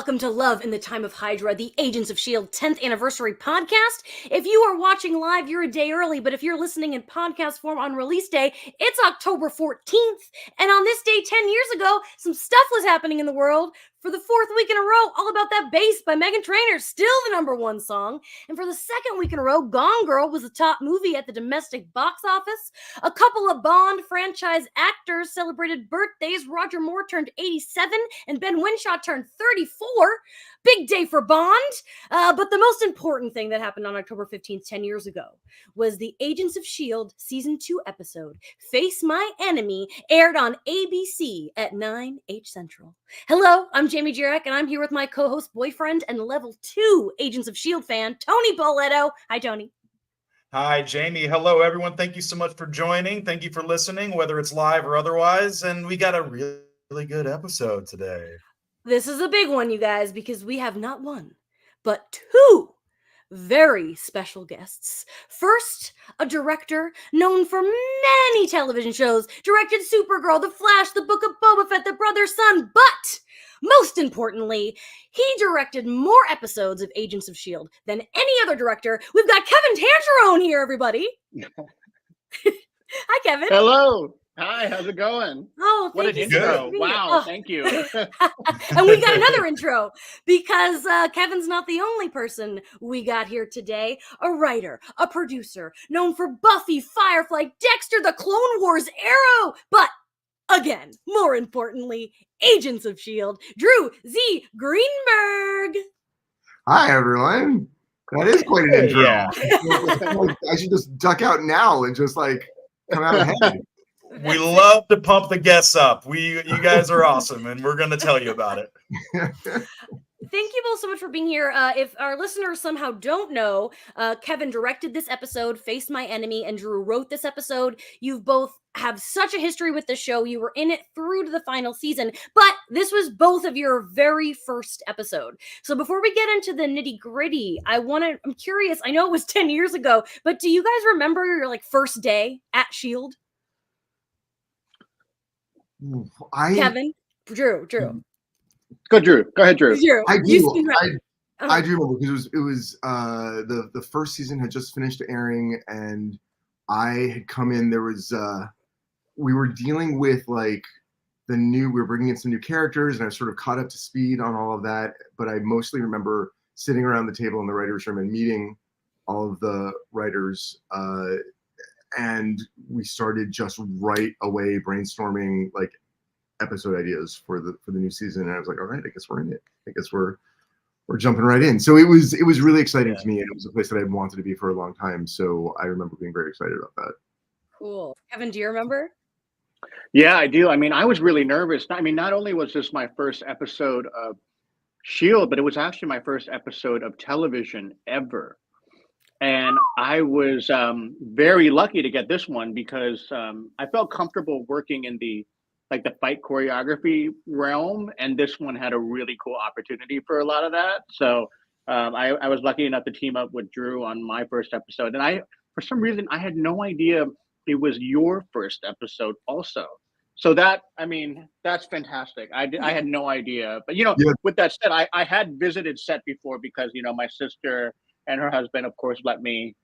Welcome to Love in the Time of Hydra, the Agents of S.H.I.E.L.D. 10th anniversary podcast. If you are watching live, you're a day early, but if you're listening in podcast form on release day, it's October 14th. And on this day 10 years ago, some stuff was happening in the world. For the fourth week in a row, All About That Bass by Meghan Trainor, still the #1 song. And for the second week in a row, Gone Girl was the top movie at the domestic box office. A couple of Bond franchise actors celebrated birthdays. Roger Moore turned 87 and Ben Whishaw turned 34. Big day for Bond. But the most important thing that happened on October 15th, 10 years ago, was the Agents of S.H.I.E.L.D. Season 2 episode, Face My Enemy, aired on ABC at 9/H Central. Hello, I'm Jamie Jirek, and I'm here with my co-host, boyfriend, and level 2 Agents of S.H.I.E.L.D. fan, Tony Boletto. Hi, Tony. Hi, Jamie. Hello, everyone. Thank you so much for joining. Thank you for listening, whether it's live or otherwise. And we got a really good episode today. This is a big one, you guys, because we have not one, but two very special guests. First, a director known for many television shows, directed Supergirl, The Flash, The Book of Boba Fett, The Brother's Son, but most importantly, he directed more episodes of Agents of S.H.I.E.L.D. than any other director. We've got Kevin Tancharoen here, everybody. Hi, Kevin. Hello. Hi, how's it going? Oh, what an intro. Wow, thank you. And we got another intro because Kevin's not the only person we got here today. A writer, a producer, known for Buffy, Firefly, Dexter, The Clone Wars, Arrow, but again, more importantly, Agents of S.H.I.E.L.D., Drew Z. Greenberg. Hi, everyone. That is quite an intro. Yeah. I should just duck out now and just like come out ahead. We love to pump the guests up. You guys are awesome, and we're going to tell you about it. Thank you both so much for being here. If our listeners somehow don't know, Kevin directed this episode, Face My Enemy, and Drew wrote this episode. You both have such a history with the show. You were in it through to the final season, but this was both of your very first episode. So before we get into the nitty gritty, I'm curious, I know it was 10 years ago, but do you guys remember your first day at S.H.I.E.L.D.? Kevin? Drew. Go, Drew. Go ahead, Drew. I do. I do remember because it was the first season had just finished airing, and I had come in. There was we were dealing with we were bringing in some new characters, and I was sort of caught up to speed on all of that. But I mostly remember sitting around the table in the writers' room and meeting all of the writers, and we started just right away brainstorming episode ideas for the new season. And I was like, all right, I guess we're in it. I guess we're jumping right in. So it was really exciting to me, and it was a place that I'd wanted to be for a long time. So I remember being very excited about that. Cool. Kevin, do you remember? Yeah, I do. I mean, I was really nervous. I mean, not only was this my first episode of S.H.I.E.L.D., but it was actually my first episode of television ever. And I was very lucky to get this one because I felt comfortable working in the fight choreography realm, and this one had a really cool opportunity for a lot of that. So I was lucky enough to team up with Drew on my first episode, and for some reason I had no idea it was your first episode also. So that's fantastic. I had no idea, but With that said, I had visited set before because my sister and her husband, of course, let me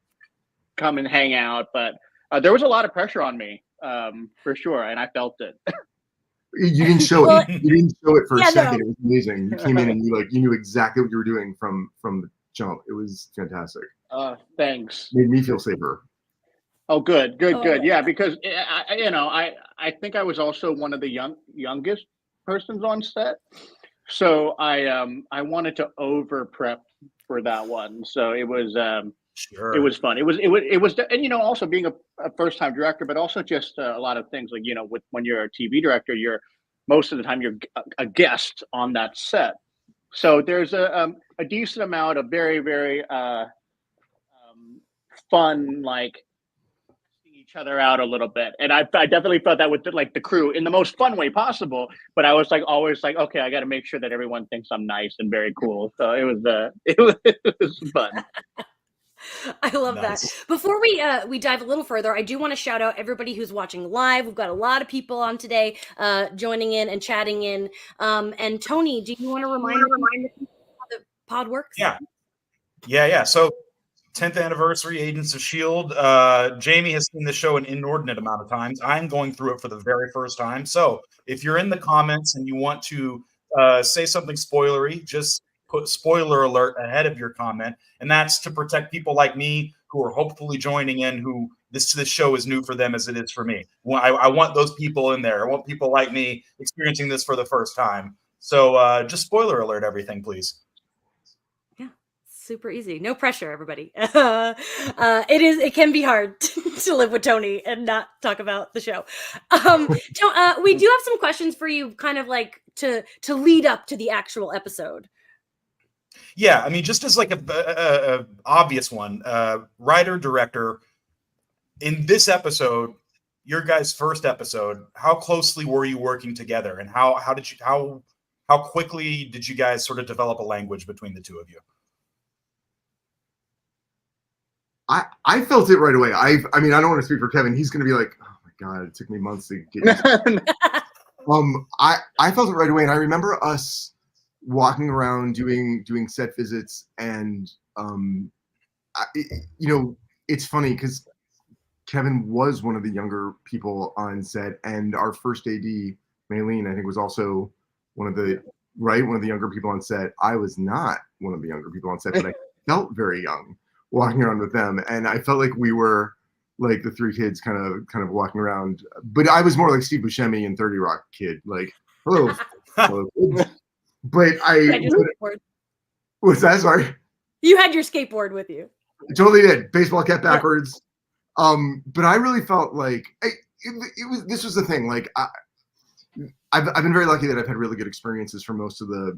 come and hang out. But there was a lot of pressure on me, for sure, and I felt it. You didn't show it. You didn't show it for a second. No. It was amazing. You came in and you knew exactly what you were doing from the jump. It was fantastic. Thanks. Made me feel safer. Oh, good. Yeah, because I think I was also one of the youngest persons on set, so I wanted to over prep for that one. So it was sure. It was fun. It was and also being a first time director, but also just a lot of things when you're a TV director, most of the time you're a guest on that set. So there's a decent amount of very, very fun each other out a little bit, and I definitely felt that with the crew in the most fun way possible. But I was always okay, I got to make sure that everyone thinks I'm nice and very cool. So it was fun. I love Nice. that. Before we dive a little further, I do want to shout out everybody who's watching live. We've got a lot of people on today joining in and chatting in. And Tony, do you want to remind me how the pod works? Yeah. So 10th anniversary Agents of S.H.I.E.L.D. Jamie has seen the show an inordinate amount of times. I'm going through it for the very first time. So if you're in the comments and you want to say something spoilery, just put spoiler alert ahead of your comment. And that's to protect people like me who are hopefully joining in, who this show is new for them as it is for me. I want those people in there. I want people like me experiencing this for the first time. So just spoiler alert everything, please. Super easy. No pressure, everybody. It can be hard to live with Tony and not talk about the show. We do have some questions for you, kind of like to lead up to the actual episode. Yeah, I mean, just as like a obvious one, writer, director, in this episode, your guys' first episode, how closely were you working together, and how quickly did you guys sort of develop a language between the two of you? I felt it right away. I mean, I don't want to speak for Kevin. He's going to be like, oh my God, it took me months to get I felt it right away. And I remember us walking around doing set visits. And, it's funny because Kevin was one of the younger people on set. And our first AD, Maylene, I think, was also one of the younger people on set. I was not one of the younger people on set, but I felt very young walking around with them, and I felt like we were like the three kids kind of walking around, but I was more like Steve Buscemi in 30 Rock kid, like hello. But what's that? Sorry, you had your skateboard with you. I totally did. Baseball cap backwards. But I really felt like this was the thing. Like I've been very lucky that I've had really good experiences from most of the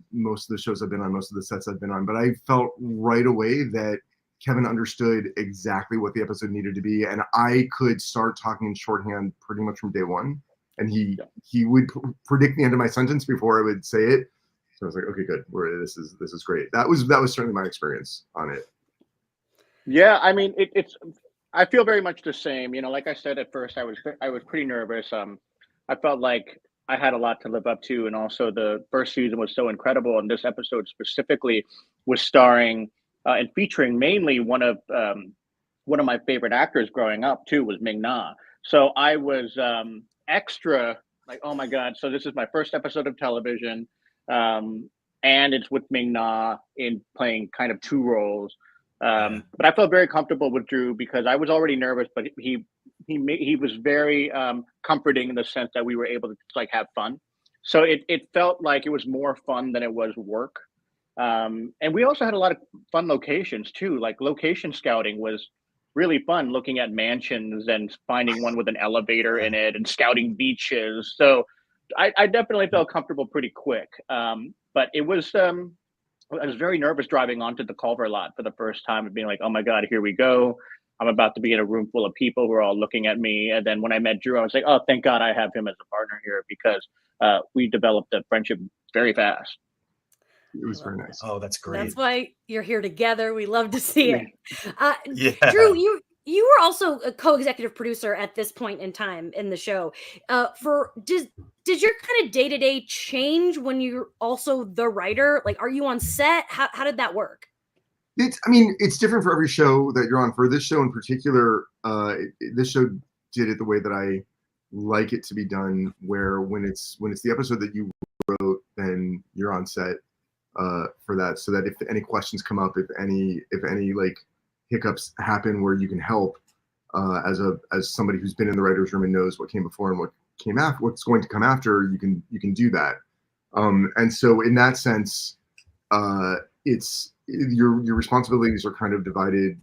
shows I've been on, most of the sets I've been on. But I felt right away that Kevin understood exactly what the episode needed to be, and I could start talking in shorthand pretty much from day one. And he would predict the end of my sentence before I would say it. So I was like, okay, good. This is great. That was certainly my experience on it. Yeah, I mean, it's. I feel very much the same. You know, like I said at first, I was pretty nervous. I felt like I had a lot to live up to, and also the first season was so incredible, and this episode specifically was starring and featuring mainly one of my favorite actors growing up too, was Ming Na. So I was extra like, oh my God! So this is my first episode of television, and it's with Ming Na in playing kind of two roles. But I felt very comfortable with Drew because I was already nervous, but he was very comforting in the sense that we were able to like have fun. So it felt like it was more fun than it was work. And we also had a lot of fun locations too. Like location scouting was really fun, looking at mansions and finding one with an elevator in it and scouting beaches. So I definitely felt comfortable pretty quick. But it was, I was very nervous driving onto the Culver lot for the first time and being like, oh my God, here we go. I'm about to be in a room full of people who are all looking at me. And then when I met Drew, I was like, oh, thank God I have him as a partner here, because we developed a friendship very fast. It was very nice. Oh, that's great. That's why you're here together. We love to see it. Yeah. Drew, you were also a co-executive producer at this point in time in the show. Did your kind of day-to-day change when you're also the writer? Like, are you on set? How did that work? It's different for every show that you're on. For this show in particular, this show did it the way that I like it to be done, where when it's the episode that you wrote, then you're on set for that, so that if any questions come up, if any like hiccups happen where you can help as somebody who's been in the writer's room and knows what came before and what came after, what's going to come after, you can do that. And so in that sense, it's your responsibilities are kind of divided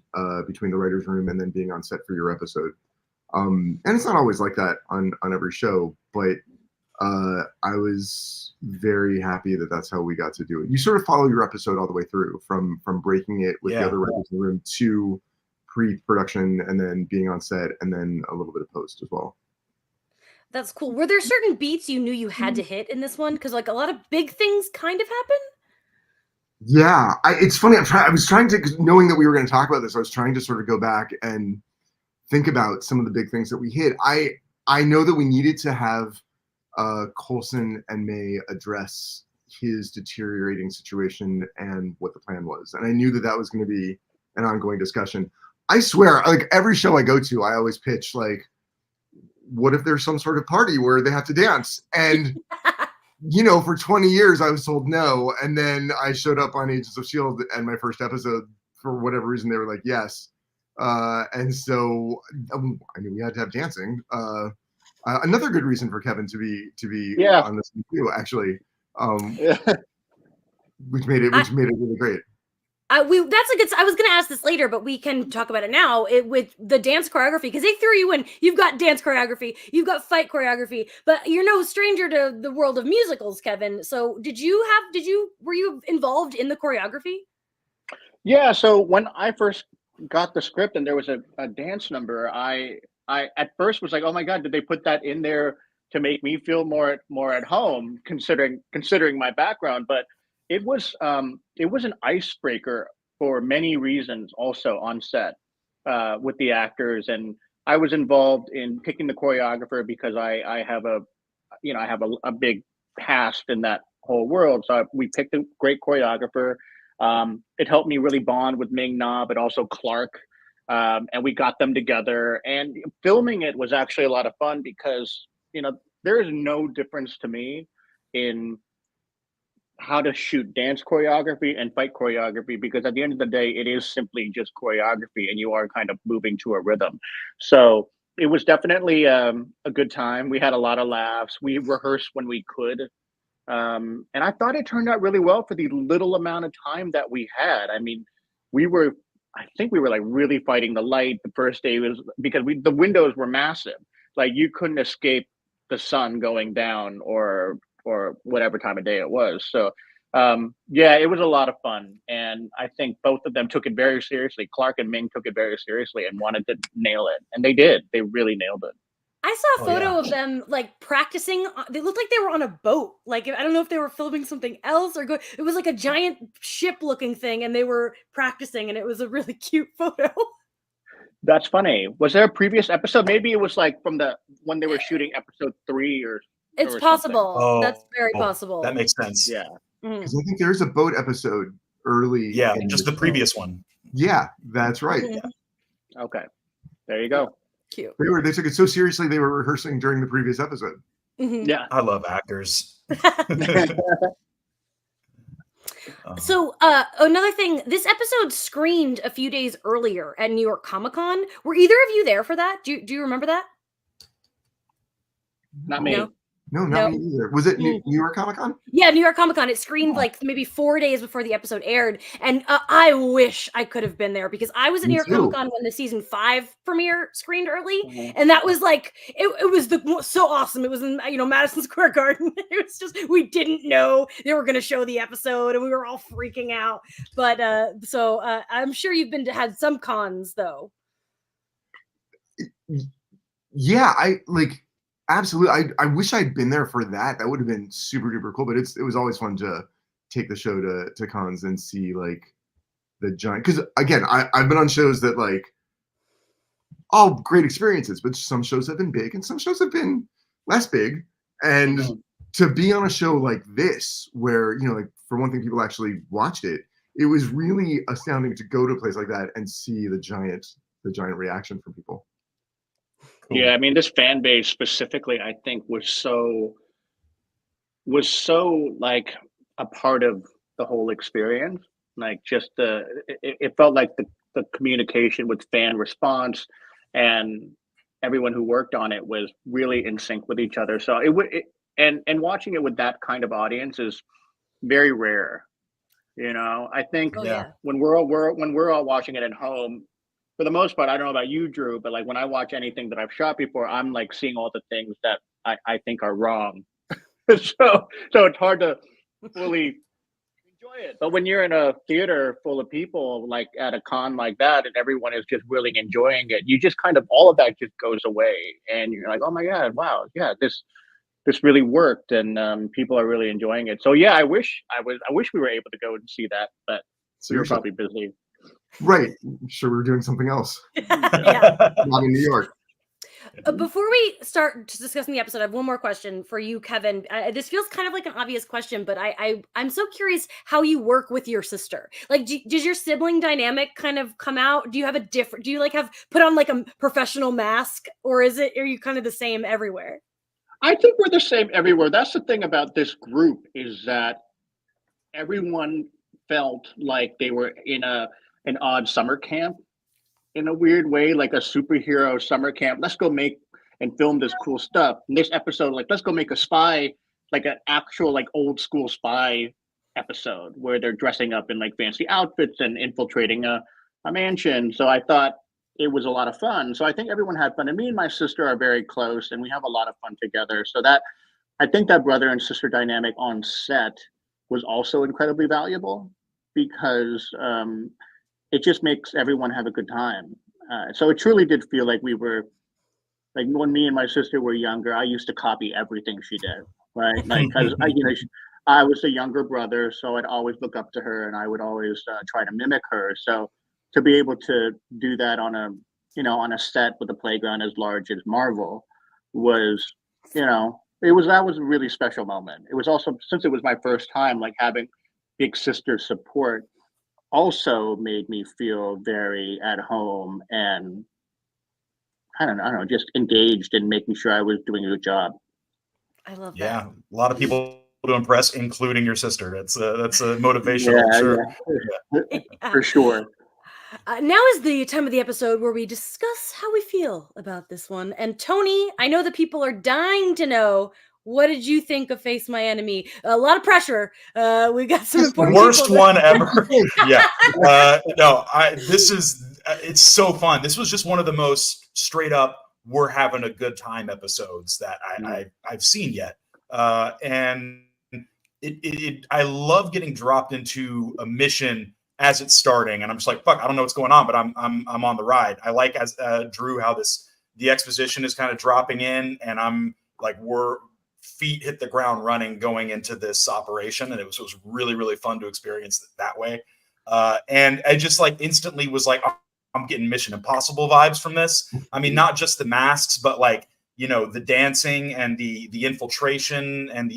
between the writer's room and then being on set for your episode. And it's not always like that on every show, but I was very happy that that's how we got to do it. You sort of follow your episode all the way through, from breaking it with the other writers in the room to pre-production, and then being on set, and then a little bit of post as well. That's cool. Were there certain beats you knew you had to hit in this one? Because like a lot of big things kind of happen. Yeah, it's funny. I was trying to, 'cause knowing that we were going to talk about this, I was trying to sort of go back and think about some of the big things that we hit. I know that we needed to have Coulson and May address his deteriorating situation and what the plan was, and I knew that that was going to be an ongoing discussion. I swear, like every show I go to, I always pitch like, what if there's some sort of party where they have to dance? And you know, for 20 years I was told no, and then I showed up on Agents of S.H.I.E.L.D. and my first episode, for whatever reason, they were like yes, and so I knew we had to have dancing. Another good reason for Kevin to be on this too, actually, which made it really great. That's a good. I was going to ask this later, but we can talk about it now. With the dance choreography, because they threw you in. You've got dance choreography, you've got fight choreography, but you're no stranger to the world of musicals, Kevin. So, were you involved in the choreography? Yeah. So when I first got the script and there was a dance number, I at first was like, oh my God, did they put that in there to make me feel more at home, considering my background? But it was an icebreaker for many reasons also on set with the actors. And I was involved in picking the choreographer because I have a big past in that whole world. So we picked a great choreographer. It helped me really bond with Ming Na, but also Clark. And we got them together, and filming it was actually a lot of fun because, there is no difference to me in how to shoot dance choreography and fight choreography, because at the end of the day, it is simply just choreography and you are kind of moving to a rhythm. So it was definitely a good time. We had a lot of laughs. We rehearsed when we could. And I thought it turned out really well for the little amount of time that we had. I mean, I think we were like really fighting the light the first day, was because the windows were massive. Like you couldn't escape the sun going down or whatever time of day it was. So yeah, it was a lot of fun. And I think both of them took it very seriously. Clark and Ming took it very seriously and wanted to nail it. And they did. They really nailed it. I saw a photo of them like practicing. They looked like they were on a boat. Like, I don't know if they were filming something else or it was like a giant ship looking thing, and they were practicing, and it was a really cute photo. That's funny. Was there a previous episode? Maybe it was like from when they were shooting episode 3 or. It's possible. That's very possible. That makes sense. Yeah. Because I think there's a boat episode early. Yeah, just the previous one. Yeah, that's right. Yeah. Okay. There you go. Cute. They took it so seriously they were rehearsing during the previous episode. Yeah. I love actors. So another thing, this episode screened a few days earlier at New York ComicCon. Were either of you there for that? Do you remember that? Not me. No, not me either. Was it New York Comic Con? Yeah, New York Comic Con. It screened like maybe 4 days before the episode aired, and I wish I could have been there because I was at New York Comic Con when the season 5 premiere screened early, and that was like it was so awesome. It was in Madison Square Garden. It was just, we didn't know they were going to show the episode, and we were all freaking out. But so I'm sure you've had some cons though. Yeah, absolutely. I wish I'd been there for that. That would have been super duper cool. But it was always fun to take the show to cons and see like the giant. Because again, I've been on shows that like all great experiences, but some shows have been big and some shows have been less big. And to be on a show like this, where like for one thing, people actually watched it. It was really astounding to go to a place like that and see the giant reaction from people. Cool. Yeah, I mean, this fan base specifically, I think, was so like a part of the whole experience. Like, just it felt like the communication with fan response and everyone who worked on it was really in sync with each other. So and watching it with that kind of audience is very rare. I think when we're all watching it at home, for the most part, I don't know about you, Drew, but like when I watch anything that I've shot before, I'm like seeing all the things that I think are wrong. so it's hard to fully enjoy it. But when you're in a theater full of people, like at a con like that, and everyone is just really enjoying it, you just kind of, all of that just goes away. And you're like, oh my God, wow. Yeah, this really worked, and people are really enjoying it. So yeah, I wish we were able to go and see that, but we were Seriously. probably busy. Right. I'm sure we were doing something else. Yeah. Not in New York. Before we start discussing the episode, I have one more question for you, Kevin. This feels kind of like an obvious question, but I'm so curious how you work with your sister. Like, does your sibling dynamic kind of come out? Do you have a different? Do you like have put on like a professional mask, or are you kind of the same everywhere? I think we're the same everywhere. That's the thing about this group, is that everyone felt like they were in an odd summer camp, in a weird way, like a superhero summer camp. Let's go make and film this cool stuff. In this episode, like, let's go make a spy, like an actual, like, old school spy episode where they're dressing up in like fancy outfits and infiltrating a mansion. So I thought it was a lot of fun. So I think everyone had fun. And me and my sister are very close and we have a lot of fun together. So that, I think that brother and sister dynamic on set was also incredibly valuable, because it just makes everyone have a good time. So it truly did feel like we were, like, when me and my sister were younger, I used to copy everything she did, right? Like, because I was the younger brother, so I'd always look up to her and I would always try to mimic her. So to be able to do that on a set with a playground as large as Marvel was, that was a really special moment. It was also, since it was my first time, like, having big sister support also made me feel very at home and I don't know, just engaged in making sure I was doing a good job. I love that. Yeah, a lot of people to impress, including your sister. That's a motivational, sure. Yeah. For sure. Now is the time of the episode where we discuss how we feel about this one. And Tony, I know that people are dying to know, what did you think of Face My Enemy? A lot of pressure. We got some important worst one ever. Yeah. No, Mm-hmm. it's so fun. This was just one of the most straight up, we're having a good time episodes that I've seen yet. And I love getting dropped into a mission as it's starting, and I'm just like, fuck, I don't know what's going on, but I'm on the ride. I like, as Drew, how the exposition is kind of dropping in, and I'm like, we're feet hit the ground running going into this operation, and it was really, really fun to experience it that way. And I just like instantly was like, I'm getting Mission Impossible vibes from this. I mean, not just the masks, but like, the dancing and the infiltration and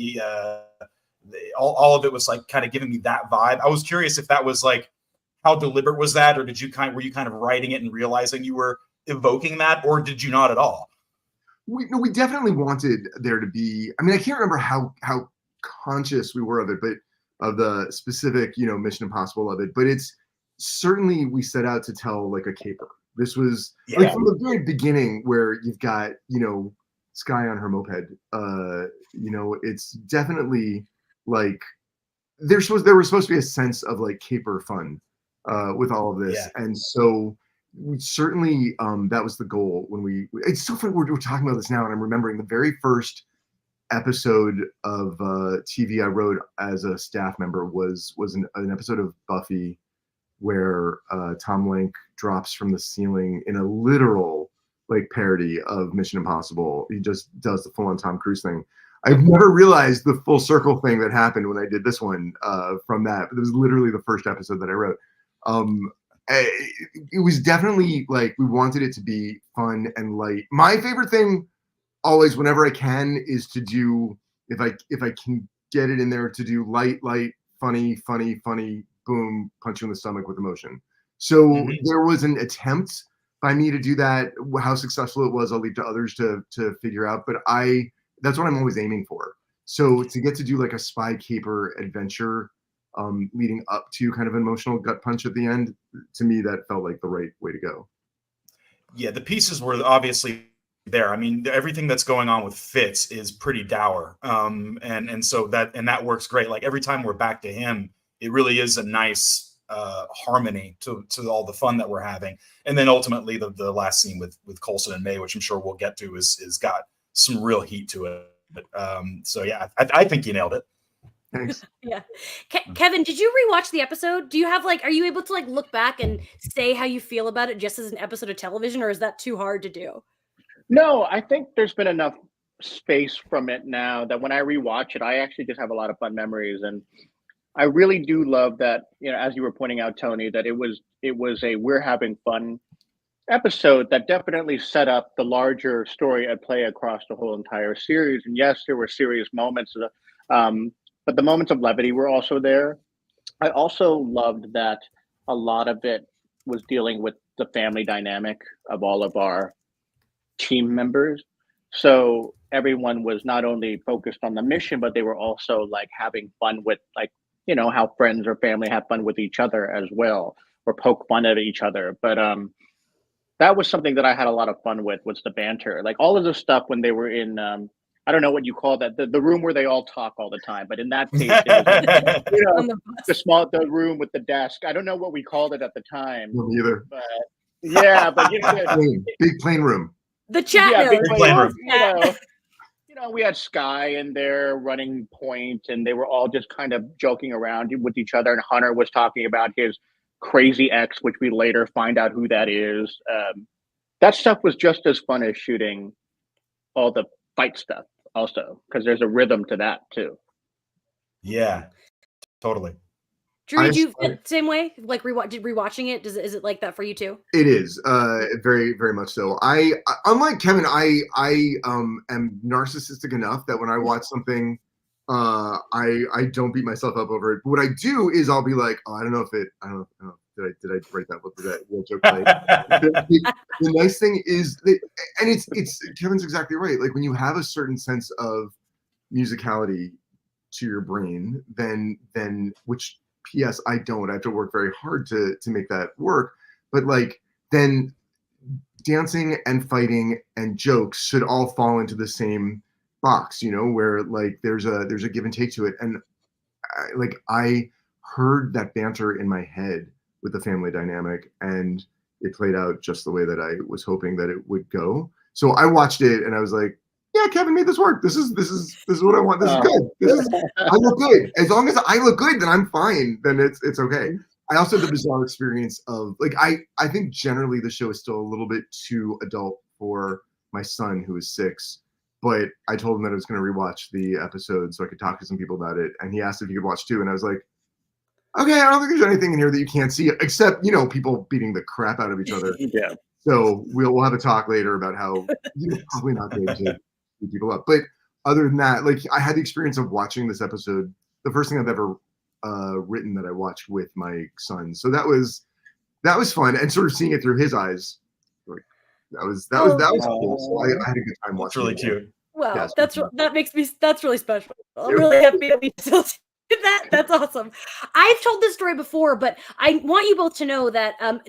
all of it was like kind of giving me that vibe. I was curious if that was like, how deliberate was that, or were you kind of writing it and realizing you were evoking that, or did you not at all? We definitely wanted there to be. I mean, I can't remember how conscious we were of it, but of the specific, Mission Impossible of it. But it's certainly, we set out to tell like a caper. This was like from the very beginning, where you've got Skye on her moped. It's definitely like there was supposed to be a sense of like caper fun with all of this, and so we certainly that was the goal when it's so funny we're talking about this now, and I'm remembering the very first episode of TV I wrote as a staff member was an episode of Buffy where Tom Lenk drops from the ceiling in a literal like parody of Mission Impossible. He just does the full-on Tom Cruise thing. I've never realized the full circle thing that happened when I did this one from that. It was literally the first episode that I wrote. It was definitely like, we wanted it to be fun and light. My favorite thing always, whenever I can, is to do, if I can get it in there, to do light, funny, boom, punch you in the stomach with emotion. So there was an attempt by me to do that. How successful it was, I'll leave to others to figure out. But that's what I'm always aiming for. So to get to do like a spy caper adventure leading up to kind of an emotional gut punch at the end, to me, that felt like the right way to go. Yeah, the pieces were obviously there. I mean, everything that's going on with Fitz is pretty dour. And so that works great. Like, every time we're back to him, it really is a nice harmony to all the fun that we're having. And then ultimately the last scene with Coulson and May, which I'm sure we'll get to, is got some real heat to it. But, so yeah, I think you nailed it. Thanks. Yeah. Kevin, did you rewatch the episode? Do you have are you able to look back and say how you feel about it just as an episode of television, or is that too hard to do? No, I think there's been enough space from it now that when I rewatch it, I actually just have a lot of fun memories. And I really do love that, as you were pointing out, Tony, that it was a we're having fun episode that definitely set up the larger story at play across the whole entire series. And yes, there were serious moments, but the moments of levity were also there. I also loved that a lot of it was dealing with the family dynamic of all of our team members. So everyone was not only focused on the mission, but they were also like having fun with how friends or family have fun with each other as well, or poke fun at each other. But that was something that I had a lot of fun with, was the banter. Like all of the stuff when they were in I don't know what you call that, the room where they all talk all the time, but in that case it was the room with the desk. I don't know what we called it at the time. Me either. But yeah, but big plain room. The chat. Yeah, big plain room. We had Sky in there running point, and they were all just kind of joking around with each other. And Hunter was talking about his crazy ex, which we later find out who that is. That stuff was just as fun as shooting all the fight stuff also, because there's a rhythm to that too. Yeah, totally. Drew, did you feel the same way? Like rewatching it? Is it like that for you too? It is very, very much so. I unlike Kevin, I am narcissistic enough that when I watch something, I don't beat myself up over it. But what I do is I'll be like, oh, I don't know. Did I write that? What did that joke play? The nice thing is that, and it's Kevin's exactly right. Like when you have a certain sense of musicality to your brain, then which P.S. I don't. I have to work very hard to make that work. But like then dancing and fighting and jokes should all fall into the same box, where like there's a give and take to it. And I heard that banter in my head with the family dynamic, and it played out just the way that I was hoping that it would go. So I watched it and I was like, yeah, Kevin made this work. This is what I want. This is good. I look good. As long as I look good, then I'm fine. Then it's okay. I also had the bizarre experience of like I think generally the show is still a little bit too adult for my son who is 6. But I told him that I was going to rewatch the episode so I could talk to some people about it, and he asked if he could watch too, and I was like, okay, I don't think there's anything in here that you can't see except people beating the crap out of each other. Yeah. So we'll have a talk later about how probably not good to beat people up. But other than that, like I had the experience of watching this episode, the first thing I've ever written that I watched with my son. So that was fun, and sort of seeing it through his eyes. Like that was cool. So I had a good time watching. It's really cute. Wow, Yes, that's really special. I'm really happy that we still did that. That's awesome. I've told this story before, but I want you both to know that I'm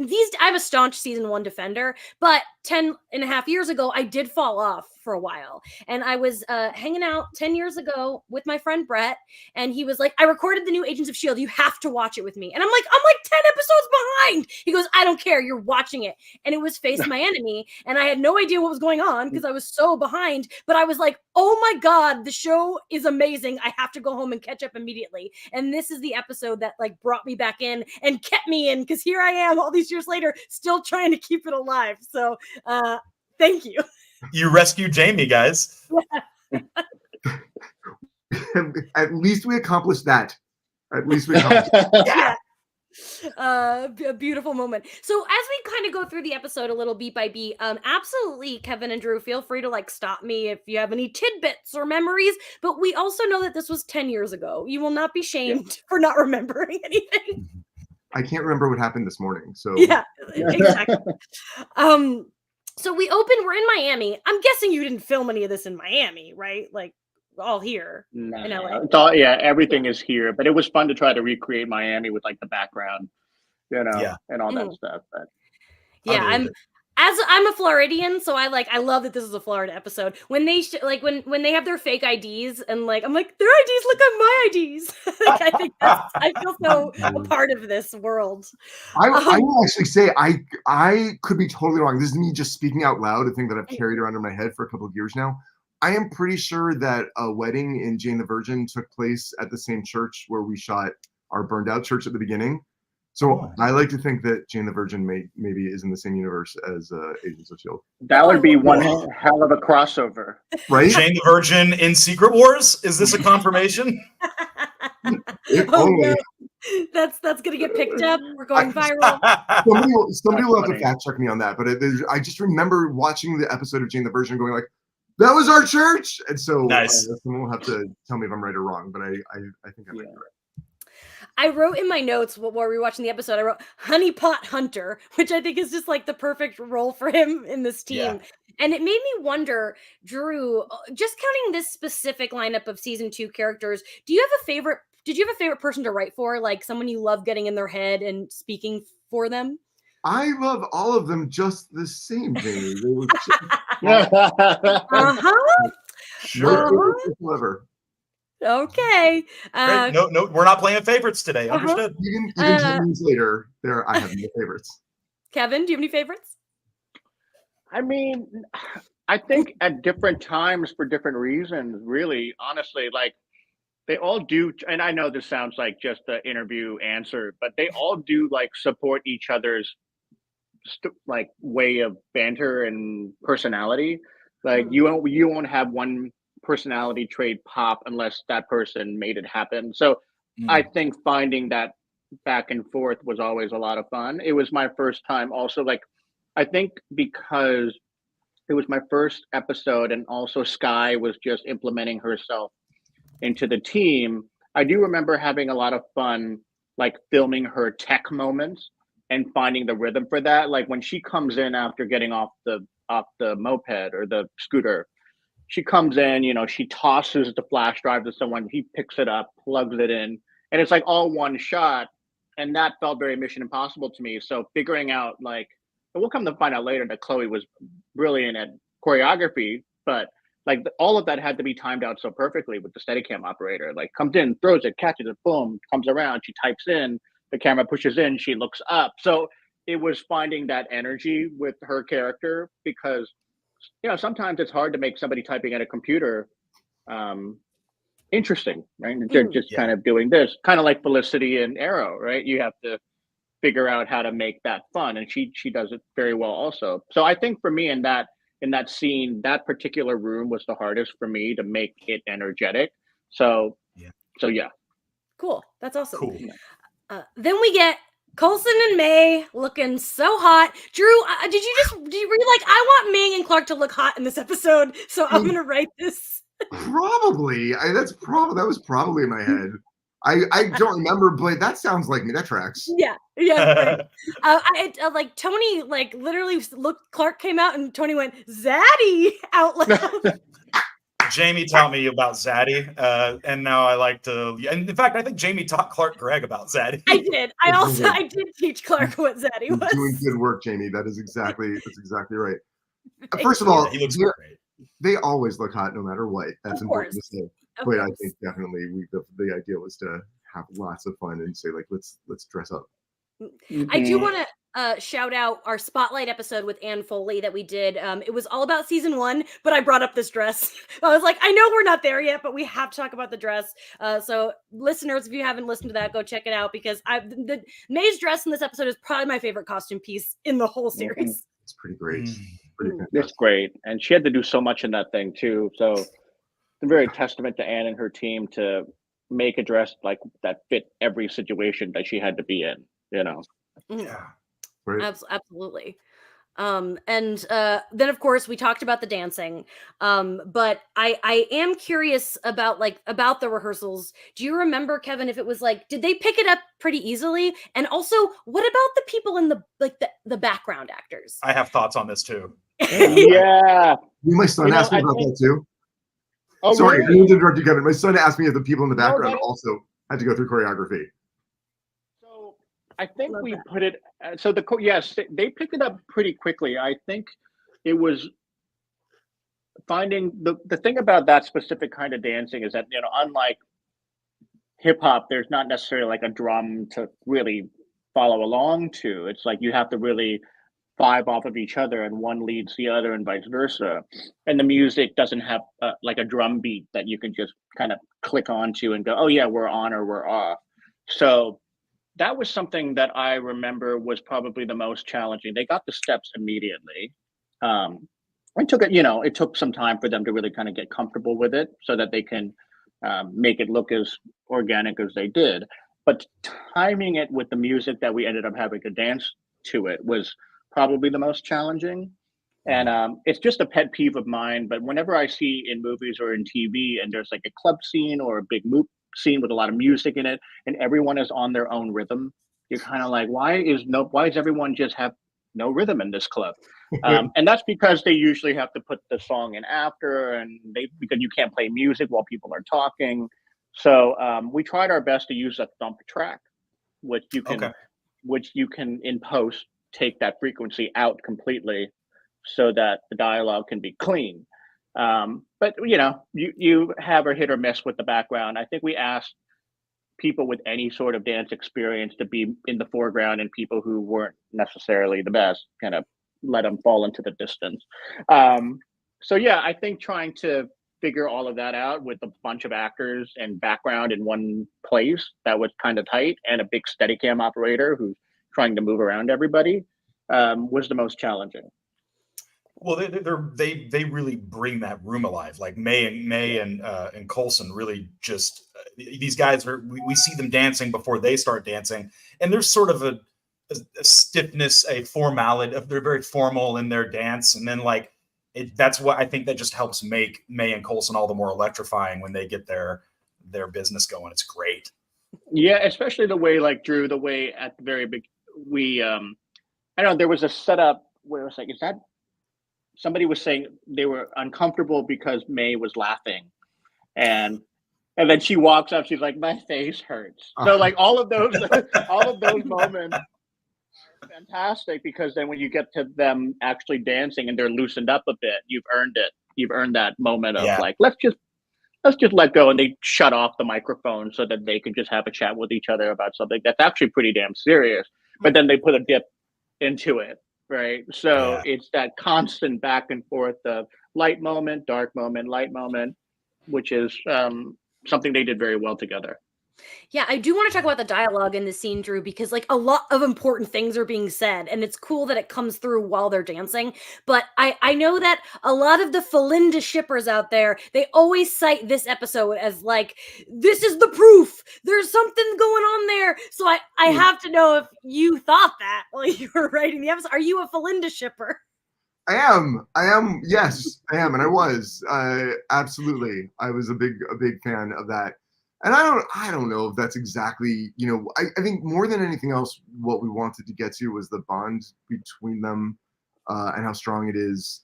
a staunch season 1 defender, but 10 and a half years ago, I did fall off for a while. And I was hanging out 10 years ago with my friend Brett, and he was like, I recorded the new Agents of S.H.I.E.L.D. You have to watch it with me. And I'm like 10 episodes behind. He goes, I don't care. You're watching it. And it was Face My Enemy. And I had no idea what was going on because I was so behind. But I was like, oh my God, the show is amazing. I have to go home and catch up immediately. And this is the episode that like brought me back in and kept me in, because here I am all these years later, still trying to keep it alive. So thank you. You rescued Jamie, guys. At least we accomplished that. At least we accomplished Yeah. A beautiful moment. So as we kind of go through the episode a little beat by beat, absolutely, Kevin and Drew, feel free to like stop me if you have any tidbits or memories, but we also know that this was 10 years ago. You will not be shamed for not remembering anything. I can't remember what happened this morning. So yeah, exactly. So we open, we're in Miami. I'm guessing you didn't film any of this in Miami, right? Like all here in LA. It's all, everything is here, but it was fun to try to recreate Miami with like the background, and all that stuff. But yeah, I'm a Floridian, so I love that this is a Florida episode. When they when they have their fake IDs, and like I'm like, their IDs look like my IDs. Like, I think I feel so a part of this world. I will actually say I could be totally wrong. This is me just speaking out loud, a thing that I've carried around in my head for a couple of years now. I am pretty sure that a wedding in Jane the Virgin took place at the same church where we shot our burned out church at the beginning. So I like to think that Jane the Virgin maybe is in the same universe as Agents of S.H.I.E.L.D. That would be one hell of a crossover. Right? Jane the Virgin in Secret Wars? Is this a confirmation? If only. No. That's gonna get picked up. We're going viral. Somebody will have to fact check me on that, but I just remember watching the episode of Jane the Virgin going like, that was our church. And so Nice. someone will have to tell me if I'm right or wrong, but I think I'm right. I wrote in my notes while we were watching the episode, I wrote Honeypot Hunter, which I think is just like the perfect role for him in this team. Yeah. And it made me wonder, Drew, just counting this specific lineup of season 2 characters, did you have a favorite person to write for? Like someone you love getting in their head and speaking for them? I love all of them just the same, Jamie. They were Sure. Clever. Okay. Great. No, we're not playing favorites today. Understood. Even 10 years later, I have no favorites. Kevin, do you have any favorites? I mean, I think at different times for different reasons, really, honestly, like they all do. And I know this sounds like just the interview answer, but they all do like support each other's like way of banter and personality. Like you won't have one personality trait pop unless that person made it happen. So I think finding that back and forth was always a lot of fun. It was my first time also, like, I think because it was my first episode and also Sky was just implementing herself into the team. I do remember having a lot of fun, like filming her tech moments and finding the rhythm for that. Like when she comes in after getting off the moped or the scooter, she comes in, you know, she tosses the flash drive to someone, he picks it up, plugs it in, and it's like all one shot. And that felt very Mission Impossible to me. So figuring out like, and we'll come to find out later that Chloe was brilliant at choreography, but like all of that had to be timed out so perfectly with the Steadicam operator. Like comes in, throws it, catches it, boom, comes around, she types in, the camera pushes in, she looks up. So it was finding that energy with her character because, you know, sometimes it's hard to make somebody typing at a computer interesting, right? They're just kind of doing this, kind of like Felicity and Arrow, right? You have to figure out how to make that fun, and she does it very well also. So I think for me in that scene, that particular room was the hardest for me to make it energetic. So yeah. Cool. That's awesome. Cool. Then we get Coulson and May looking so hot. Drew, were you like, I want May and Clark to look hot in this episode, so I'm gonna write this? Probably. That was probably in my head. I don't remember, but that sounds like me. That tracks. Yeah. Right. Like Tony, like literally looked. Clark came out and Tony went Zaddy out loud. Jamie taught me about Zaddy, and now I like to. And in fact, I think Jamie taught Clark Gregg about Zaddy. I did. I did teach Clark what Zaddy was. Doing good work, Jamie. That's exactly right. First of all, he looks great. They always look hot no matter what. That's important to say. But I think definitely the idea was to have lots of fun and say like let's dress up. I do want to shout out our spotlight episode with Anne Foley that we did. It was all about season 1, but I brought up this dress. I was like, I know we're not there yet, but we have to talk about the dress. So listeners, if you haven't listened to that, go check it out because May's dress in this episode is probably my favorite costume piece in the whole series. It's pretty great. It's great. And she had to do so much in that thing too. So it's a very testament to Anne and her team to make a dress like that fit every situation that she had to be in, you know? Yeah. Right. Absolutely. And then of course we talked about the dancing. But I am curious about the rehearsals. Do you remember, Kevin, if it was like, did they pick it up pretty easily? And also, what about the people in the background actors? I have thoughts on this too. Yeah. My son asked me about that too. Oh, sorry, really? I didn't interrupt you, Kevin. My son asked me if the people in the background also had to go through choreography. So I think we put it. So yes, they picked it up pretty quickly. I think it was finding the thing about that specific kind of dancing is that, you know, unlike hip hop, there's not necessarily like a drum to really follow along to. It's like you have to really vibe off of each other and one leads the other and vice versa. And the music doesn't have like a drum beat that you can just kind of click onto and go, oh yeah, we're on or we're off. So that was something that I remember was probably the most challenging. They got the steps immediately. It took it took some time for them to really kind of get comfortable with it so that they can make it look as organic as they did. But timing it with the music that we ended up having to dance to it was probably the most challenging. And it's just a pet peeve of mine. But whenever I see in movies or in TV and there's like a club scene or a big scene with a lot of music in it and everyone is on their own rhythm, you're kind of like, why does everyone just have no rhythm in this club? And that's because they usually have to put the song in after, and because you can't play music while people are talking. So we tried our best to use a thump track, which you can in post take that frequency out completely, so that the dialogue can be clean. But you have a hit or miss with the background. I think we asked people with any sort of dance experience to be in the foreground, and people who weren't necessarily the best kind of let them fall into the distance. So yeah, I think trying to figure all of that out with a bunch of actors and background in one place that was kind of tight, and a big Steadicam operator who's trying to move around everybody was the most challenging. Well, they really bring that room alive. Like May and Coulson really just these guys we see them dancing before they start dancing, and there's sort of a stiffness, a formality. They're very formal in their dance, and then that's what I think that just helps make May and Coulson all the more electrifying when they get their business going. It's great. Yeah, especially the way Drew, the way at the very big we I don't know, there was a setup where it was like, is that somebody was saying they were uncomfortable because May was laughing, and then she walks up, she's like, my face hurts. So all of those moments are fantastic, because then when you get to them actually dancing and they're loosened up a bit, you've earned it. You've earned that moment of let's just let go, and they shut off the microphone so that they can just have a chat with each other about something that's actually pretty damn serious. But then they put a dip into it. Right. So it's that constant back and forth of light moment, dark moment, light moment, which is something they did very well together. Yeah, I do want to talk about the dialogue in the scene, Drew, because a lot of important things are being said, and it's cool that it comes through while they're dancing. But I know that a lot of the Felinda shippers out there, they always cite this episode as this is the proof. There's something going on there. So I have to know if you thought that while you were writing the episode. Are you a Felinda shipper? I am. Yes, I am. And I was, absolutely. I was a big fan of that. And I don't know if that's exactly, I think more than anything else, what we wanted to get to was the bond between them, and how strong it is,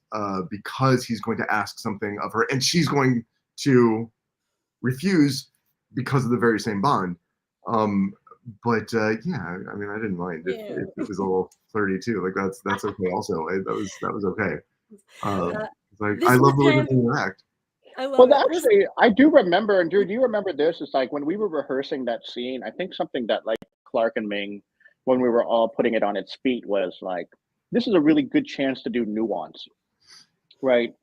because he's going to ask something of her and she's going to refuse because of the very same bond. But yeah, I mean, I didn't mind if it was a little flirty too. That's okay. Also, that was okay. I love the way they interact. Actually, I do remember, and Drew, do you remember this? It's when we were rehearsing that scene, I think something that Clark and Ming, when we were all putting it on its feet, was this is a really good chance to do nuance, right?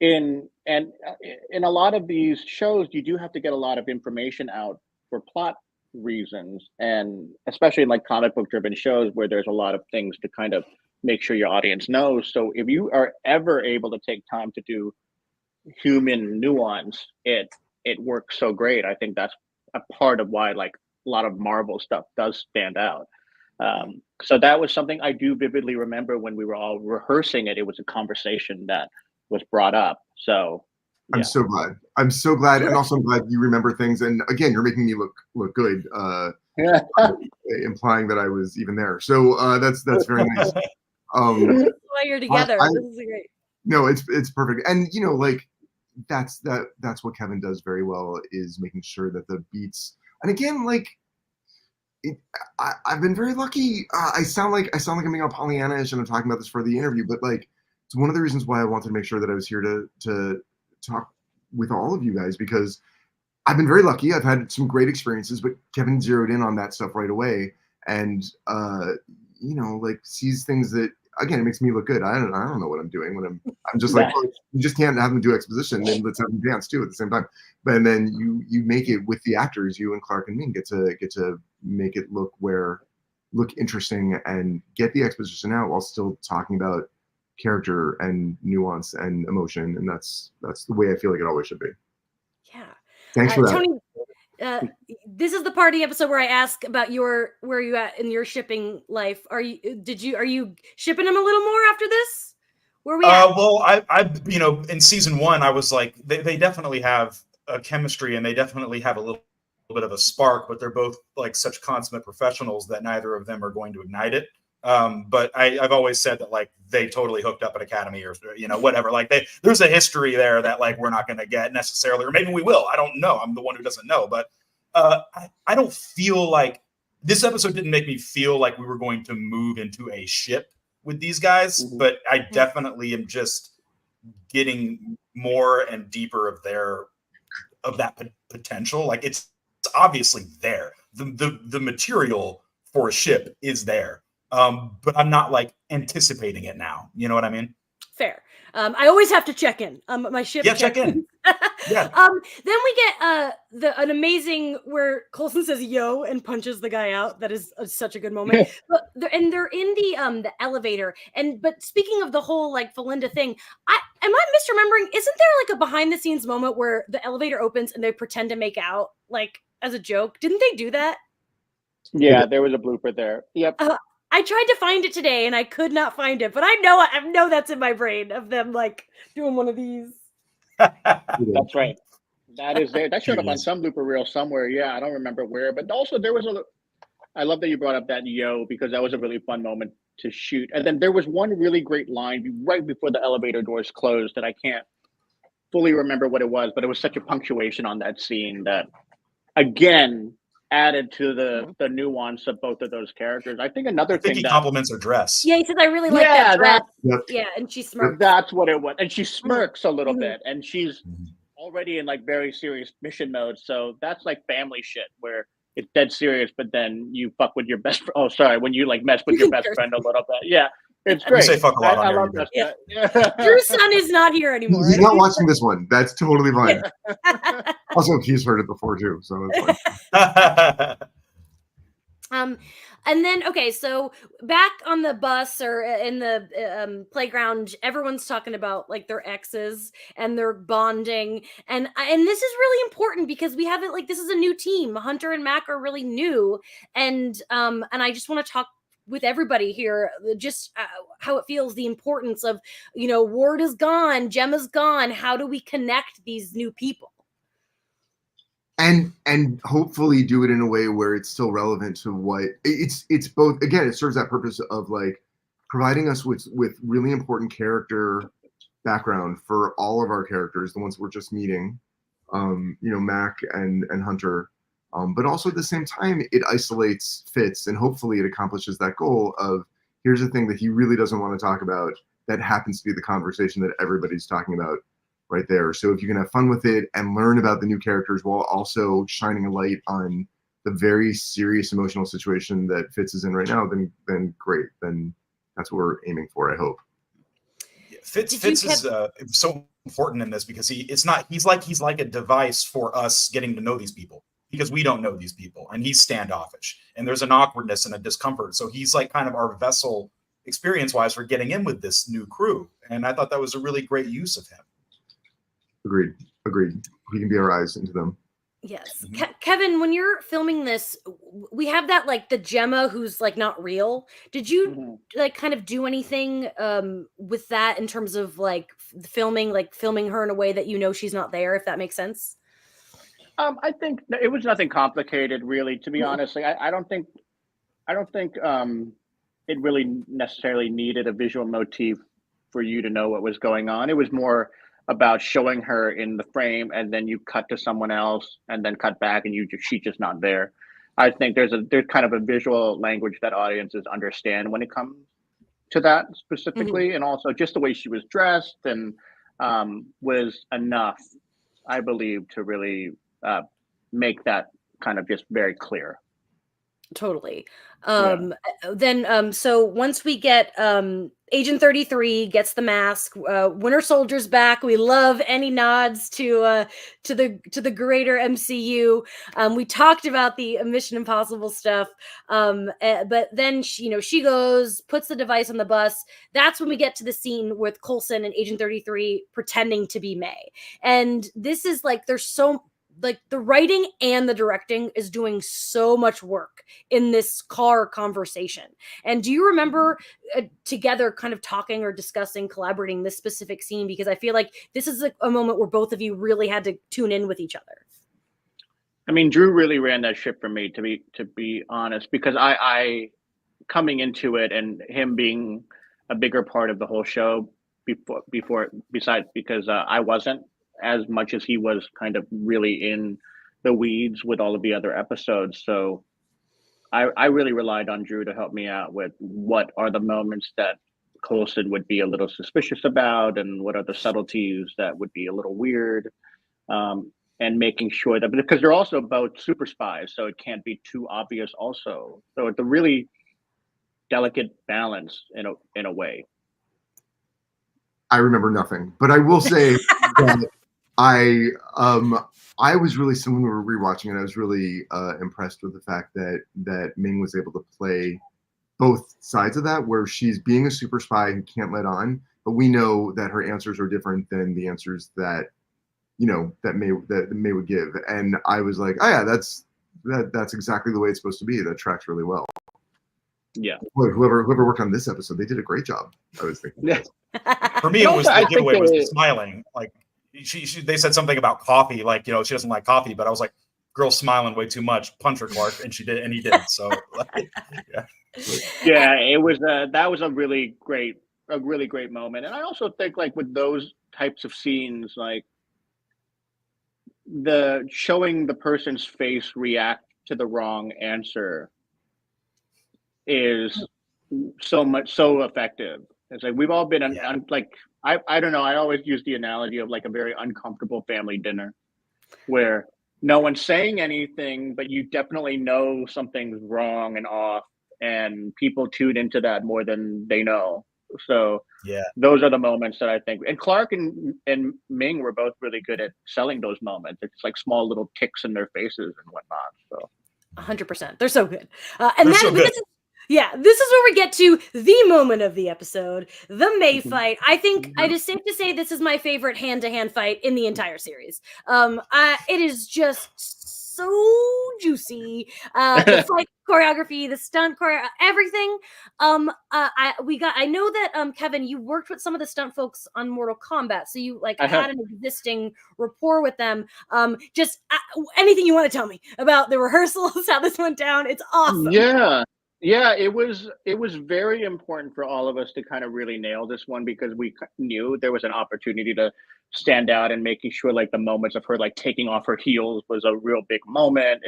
In a lot of these shows, you do have to get a lot of information out for plot reasons, and especially in comic book driven shows where there's a lot of things to kind of make sure your audience knows. So if you are ever able to take time to do human nuance, it works so great. I think that's a part of why a lot of Marvel stuff does stand out. So that was something I do vividly remember when we were all rehearsing it. It was a conversation that was brought up. So yeah. I'm so glad, and also I'm glad you remember things. And again, you're making me look good, implying that I was even there. So that's very nice. That's why you're together. This is great. No, it's perfect, and that's what Kevin does very well, is making sure that the beats. And again, I've been very lucky. I sound like I'm being all Pollyanna-ish, and I'm talking about this for the interview, but it's one of the reasons why I wanted to make sure that I was here to talk with all of you guys, because I've been very lucky. I've had some great experiences, but Kevin zeroed in on that stuff right away, and sees things that again, it makes me look good. I don't know what I'm doing when I'm just like, oh, you just can't have them do exposition, then let's have them dance too at the same time. But then you make it with the actors, you and Clark and me get to make it look interesting and get the exposition out while still talking about character and nuance and emotion, and that's the way I feel like it always should be. Yeah. Thanks for that. Tony, this is the party episode where I ask about where you at in your shipping life. Are you shipping them a little more after this? Where are we at? Well, I in season 1, I was like, they definitely have a chemistry and they definitely have a little bit of a spark, but they're both like such consummate professionals that neither of them are going to ignite it. But I've always said that like they totally hooked up at Academy or whatever. Like there's a history there that like we're not going to get necessarily, or maybe we will. I don't know. I'm the one who doesn't know. But I don't feel like this episode didn't make me feel like we were going to move into a ship with these guys. Mm-hmm. But I definitely am just getting more and deeper of that potential. Like it's obviously there. The material for a ship is there. But I'm not like anticipating it now. You know what I mean? Fair. I always have to check in. My ship. Yeah, check in. Yeah. Then we get an amazing where Coulson says "yo" and punches the guy out. That is such a good moment. But they're in the elevator. But speaking of the whole like Felinda thing, am I misremembering? Isn't there like a behind the scenes moment where the elevator opens and they pretend to make out like as a joke? Didn't they do that? Yeah, there was a blooper there. Yep. I tried to find it today and I could not find it, but I know that's in my brain of them like doing one of these. That's right. That is there. That showed up on some blooper reel somewhere. Yeah, I don't remember where, but also there was I love that you brought up that yo, because that was a really fun moment to shoot. And then there was one really great line right before the elevator doors closed that I can't fully remember what it was, but it was such a punctuation on that scene that again added to the nuance of both of those characters. I think another thing he compliments her dress. Yeah, he says, I really like that dress. Yeah, and she smirks. That's what it was. And she smirks a little bit, and she's already in like very serious mission mode. So that's like family shit where it's dead serious, but then you fuck with your best when you like mess with your best friend a little bit. Yeah. It's great. You say fuck a lot on I love that. Yeah. Drew's son is not here anymore. He's not watching this one. That's totally fine. Also, he's heard it before too, so it's fine. And then okay, so back on the bus or in the playground, everyone's talking about like their exes and their bonding, and this is really important because we haven't like this is a new team. Hunter and Mac are really new, and I just want to talk with everybody here, just how it feels, the importance of, Ward is gone, Gemma's gone. How do we connect these new people? And hopefully do it in a way where it's still relevant to what it's both. Again, it serves that purpose of like providing us with really important character background for all of our characters, the ones we're just meeting, Mac and Hunter. But also at the same time, it isolates Fitz, and hopefully it accomplishes that goal of here's the thing that he really doesn't want to talk about that happens to be the conversation that everybody's talking about right there. So if you can have fun with it and learn about the new characters while also shining a light on the very serious emotional situation that Fitz is in right now, then great. Then that's what we're aiming for, I hope. Fitz is so important in this because he's like a device for us getting to know these people. Because we don't know these people and he's standoffish and there's an awkwardness and a discomfort. So he's like kind of our vessel experience wise for getting in with this new crew. And I thought that was a really great use of him. Agreed. He can be our eyes into them. Yes. Kevin, when you're filming this, we have that like the Gemma who's like not real. Did you like kind of do anything with that in terms of like filming her in a way that she's not there, if that makes sense? I think it was nothing complicated, really. To be honest, I don't think it really necessarily needed a visual motif for you to know what was going on. It was more about showing her in the frame, and then you cut to someone else, and then cut back, and she's just not there. I think there's kind of a visual language that audiences understand when it comes to that specifically, and also just the way she was dressed and was enough, I believe, to really make that kind of just very clear. Totally. Then so once we get Agent 33 gets the mask. Winter Soldier's back. We love any nods to the greater MCU. We talked about the Mission Impossible stuff, but then she goes, puts the device on the bus. That's when we get to the scene with Coulson and Agent 33 pretending to be May. And this is like, there's so, like, the writing and the directing is doing so much work in this car conversation. And do you remember together kind of talking or discussing, collaborating this specific scene? Because I feel like this is a moment where both of you really had to tune in with each other. I mean, Drew really ran that ship for me, to be honest, because I coming into it and him being a bigger part of the whole show besides because I wasn't as much as he was kind of really in the weeds with all of the other episodes. So I really relied on Drew to help me out with what are the moments that Coulson would be a little suspicious about, and what are the subtleties that would be a little weird, and making sure that, because they're also both super spies, so it can't be too obvious also. So it's a really delicate balance in a way. I remember nothing, but I will say that I was really, when we were rewatching it, I was really impressed with the fact that Ming was able to play both sides of that, where she's being a super spy who can't let on, but we know that her answers are different than the answers that May would give. And I was like, oh yeah, that's exactly the way it's supposed to be. That tracks really well. Yeah. Whoever worked on this episode, they did a great job, I was thinking. Yeah. For me, it was the giveaway was the smiling. Like they said something about coffee, like, she doesn't like coffee, but I was like, girl smiling way too much, punch her, Clark, and she did, and he did. So yeah, it was that was a really great moment. And I also think, like, with those types of scenes, like the showing the person's face react to the wrong answer is so effective. It's like we've all been like, I don't know, I always use the analogy of like a very uncomfortable family dinner where no one's saying anything, but you definitely know something's wrong and off, and people tune into that more than they know. So yeah, those are the moments that I think, and Clark and Ming were both really good at selling those moments. It's like small little ticks in their faces and whatnot. So 100%, they're so good. And they're that so good. this is where we get to the moment of the episode, the May fight. I think it is safe to say this is my favorite hand-to-hand fight in the entire series. It is just so juicy. The fight choreography, the stunt choreography, everything. I know that Kevin, you worked with some of the stunt folks on Mortal Kombat, so you had an existing rapport with them. Just anything you want to tell me about the rehearsals, how this went down? It's awesome. Yeah, it was very important for all of us to kind of really nail this one, because we knew there was an opportunity to stand out, and making sure like the moments of her like taking off her heels was a real big moment.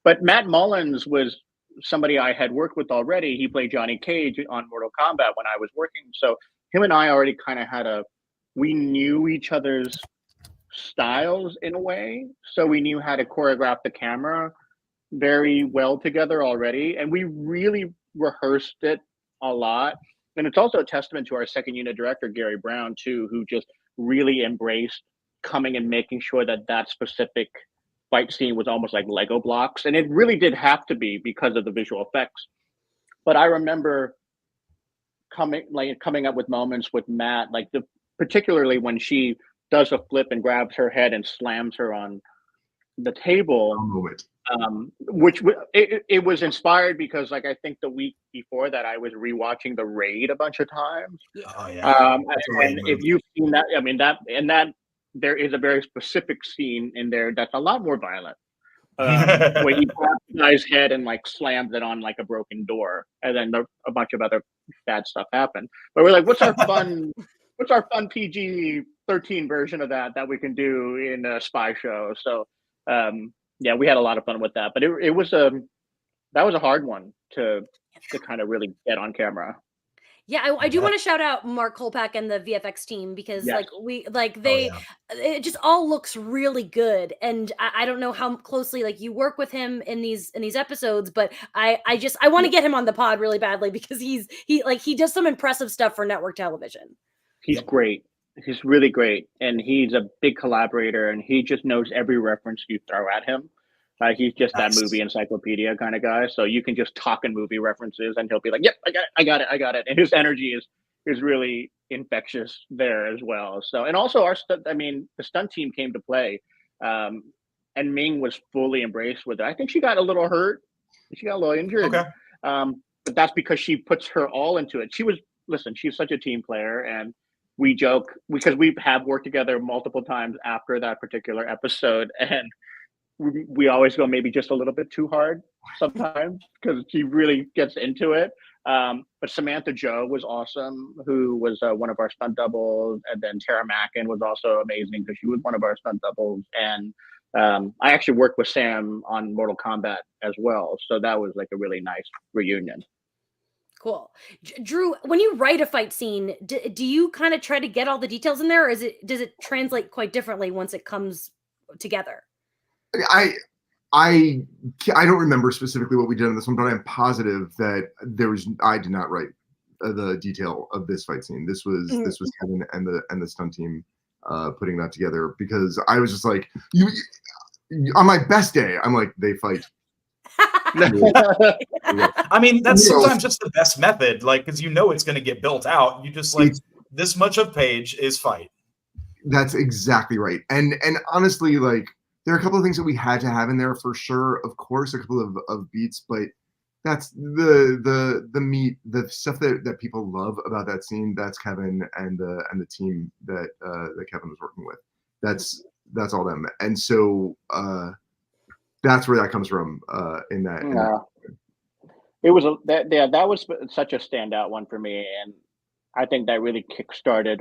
But Matt Mullins was somebody I had worked with already. He played Johnny Cage on Mortal Kombat when I was working. So him and I already kind of we knew each other's styles in a way. So we knew how to choreograph the camera very well together already, and we really rehearsed it a lot. And it's also a testament to our second unit director, Gary Brown, too, who just really embraced coming and making sure that specific fight scene was almost like Lego blocks. And it really did have to be because of the visual effects. But I remember coming up with moments with Matt, like particularly when she does a flip and grabs her head and slams her on the table. Which it was inspired because, like, I think the week before that I was rewatching The Raid a bunch of times. Oh yeah. And if you've seen that, I mean that there is a very specific scene in there that's a lot more violent, where he grabs the guy's head and like slams it on like a broken door, and then a bunch of other bad stuff happened. But we're like, what's our fun PG-13 version of that we can do in a spy show? So. Yeah, we had a lot of fun with that, but it was that was a hard one to kind of really get on camera. Yeah, I do want to shout out Mark Kolpak and the VFX team because Yes. it just all looks really good. And I don't know how closely like you work with him in these episodes, but I want to get him on the pod really badly because he does some impressive stuff for network television. He's great. He's really great, and he's a big collaborator, and he just knows every reference you throw at him. He's just that movie encyclopedia kind of guy. So you can just talk in movie references, and he'll be like, "Yep, I got it." And his energy is really infectious there as well. So, and also the stunt team came to play, and Ming was fully embraced with it. I think she got a little hurt, she got a little injured. Okay. But that's because she puts her all into it. She's such a team player, and we joke because we have worked together multiple times after that particular episode, and we always go maybe just a little bit too hard sometimes because she really gets into it. But Samantha Joe was awesome, who was one of our stunt doubles, and then Tara Mackin was also amazing because she was one of our stunt doubles. And I actually worked with Sam on Mortal Kombat as well, so that was like a really nice reunion. Cool. Drew, when you write a fight scene, do you kind of try to get all the details in there, or does it translate quite differently once it comes together? I don't remember specifically what we did on this one, but I'm positive that I did not write the detail of this fight scene. This was Kevin and the stunt team putting that together, because I was just like, on my best day, I'm like, they fight. I mean, that's sometimes just the best method, like, because it's going to get built out. You just like, this much of page is fight. That's exactly right. And honestly, like, there are a couple of things that we had to have in there for sure. Of course, a couple of beats, but that's the meat, the stuff that people love about that scene. That's Kevin and the team that Kevin was working with. That's all them. And so that's where that comes from. In that. It was that was such a standout one for me, and I think that really kickstarted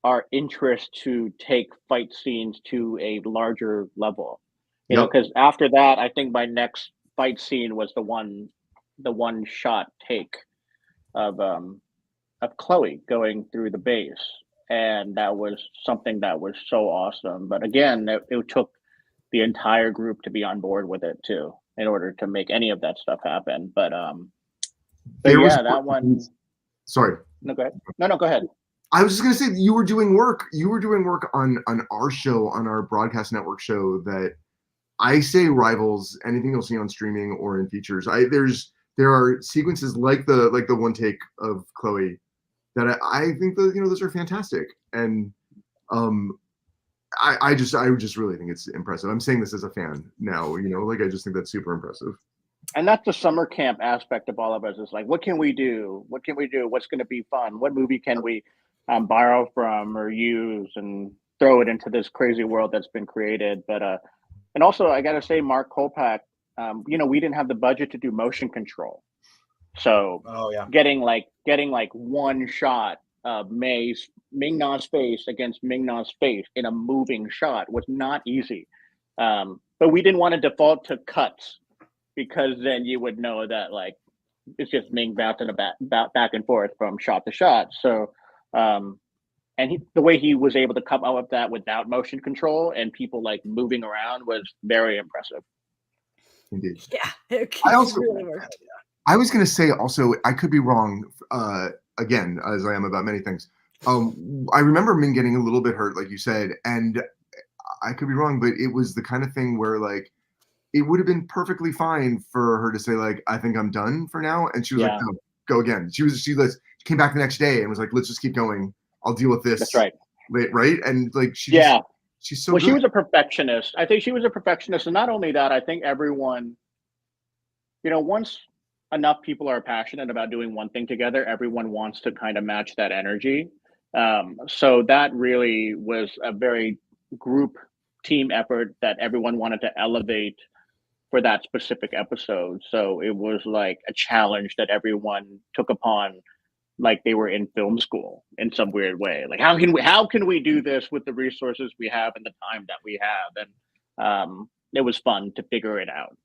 our interest to take fight scenes to a larger level. You know, because after that, I think my next fight scene was the one shot take of Chloe going through the base, and that was something that was so awesome. But again, it took the entire group to be on board with it too, in order to make any of that stuff happen. But that one. Sorry. No, go ahead. No, go ahead. I was just gonna say, you were doing work on our show, on our broadcast network show, that I say rivals anything you'll see on streaming or in features. There are sequences like the one take of Chloe that I think that those are fantastic, and I just really think it's impressive. I'm saying this as a fan now, like, I just think that's super impressive. And that's the summer camp aspect of all of us. Is like, what can we do? What's going to be fun? What movie can we borrow from or use and throw it into this crazy world that's been created? But and also, I got to say, Mark Kolpak, we didn't have the budget to do motion control, so getting one shot of Ming-Na's face against Ming-Na's face in a moving shot was not easy. But we didn't want to default to cuts, because then you would know that, like, it's just Ming bouncing back and forth from shot to shot. So, and the way he was able to come up with that without motion control and people like moving around was very impressive. Indeed. Yeah. I was going to say also, I could be wrong, again, as I am about many things. I remember Ming getting a little bit hurt, like you said, and I could be wrong, but it was the kind of thing where, like, it would have been perfectly fine for her to say, like, I think I'm done for now. And she was like, no, go again. She came back the next day and was like, let's just keep going. I'll deal with this. That's right. Right. And like, she's so good. She was a perfectionist. I think she was a perfectionist. And not only that, I think everyone, once enough people are passionate about doing one thing together, everyone wants to kind of match that energy. So that really was a very group team effort that everyone wanted to elevate for that specific episode. So it was like a challenge that everyone took upon, like they were in film school in some weird way. Like, how can we do this with the resources we have and the time that we have? And it was fun to figure it out.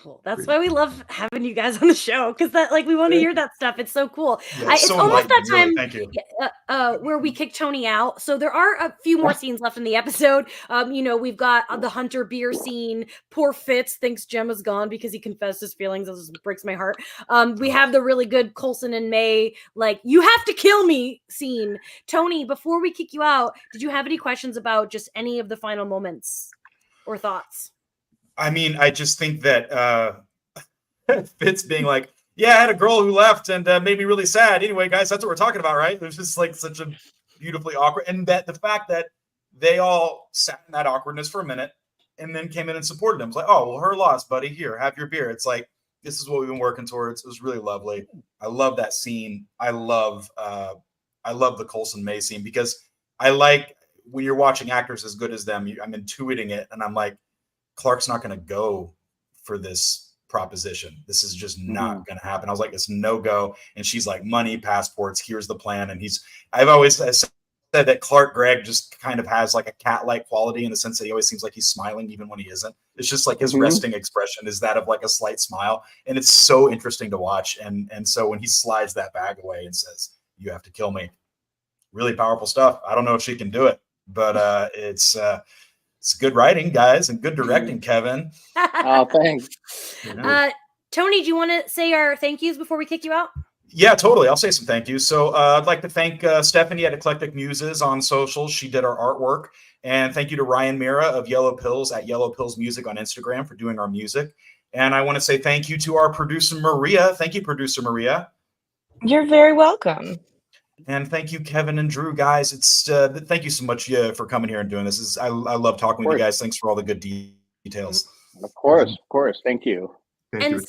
Cool. That's why we love having you guys on the show, because that, like, we want to hear that stuff. It's so cool. Yeah, It's so almost that enlightening, really. time. Thank you. Where we kick Tony out. So there are a few more scenes left in the episode. We've got the Hunter beer scene. Poor Fitz thinks Gemma's gone because he confessed his feelings. That just breaks my heart. We have the really good Coulson and May, like, you have to kill me scene. Tony, before we kick you out, did you have any questions about just any of the final moments or thoughts? I mean, I just think that Fitz being like, yeah, I had a girl who left and made me really sad. Anyway, guys, that's what we're talking about, right? It was just like such a beautifully awkward, and that the fact that they all sat in that awkwardness for a minute and then came in and supported him. It's like, oh, well, her loss, buddy. Here, have your beer. It's like, this is what we've been working towards. It was really lovely. I love that scene. I love the Coulson May scene, because I like when you're watching actors as good as them, I'm intuiting it, and I'm like, Clark's not going to go for this proposition. This is just not going to happen. I was like, it's no go. And she's like, money, passports, here's the plan. And I've always said that Clark Gregg just kind of has like a cat-like quality in the sense that he always seems like he's smiling even when he isn't. It's just like his resting expression is that of like a slight smile. And it's so interesting to watch. And so when he slides that bag away and says, you have to kill me, really powerful stuff. I don't know if she can do it, but it's good writing, guys, and good directing, Kevin. Oh, thanks. Tony, do you want to say our thank yous before we kick you out? Yeah, totally. I'll say some thank yous. So I'd like to thank Stephanie at Eclectic Muses on socials. She did our artwork. And thank you to Ryan Mira of Yellow Pills at Yellow Pills Music on Instagram for doing our music. And I want to say thank you to our producer, Maria. Thank you, producer Maria. You're very welcome. And thank you, Kevin and Drew, guys. It's thank you so much for coming here and doing this. I love talking with you guys. Thanks for all the good details. Of course. Thank you. And